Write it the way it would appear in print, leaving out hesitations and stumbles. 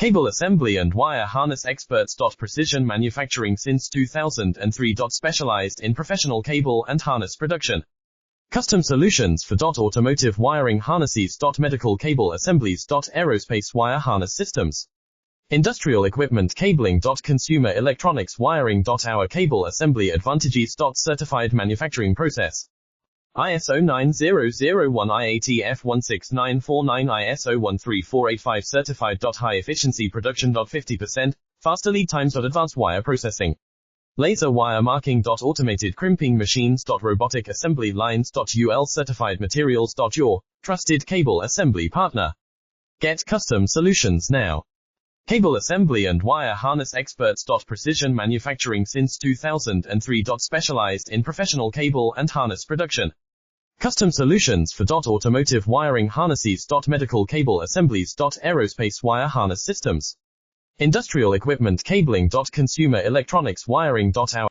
Cable assembly and wire harness experts. Precision manufacturing since 2003. Specialized in professional cable and harness production. Custom solutions for automotive wiring harnesses. Medical cable assemblies. Aerospace wire harness systems. Industrial equipment cabling. Consumer electronics wiring. Our cable assembly advantages. Certified manufacturing process. ISO 9001 IATF 16949 ISO 13485 certified. High efficiency production. 50% faster lead times. Advanced wire processing. Laser wire marking. Automated crimping machines. Robotic assembly lines. UL certified materials. Your trusted cable assembly partner. Get custom solutions now. Cable assembly and wire harness experts. Precision manufacturing since 2003. Specialized in professional cable and harness production. Custom solutions for automotive wiring harnesses. Medical cable assemblies. Aerospace wire harness systems. Industrial equipment cabling. Consumer electronics wiring. Our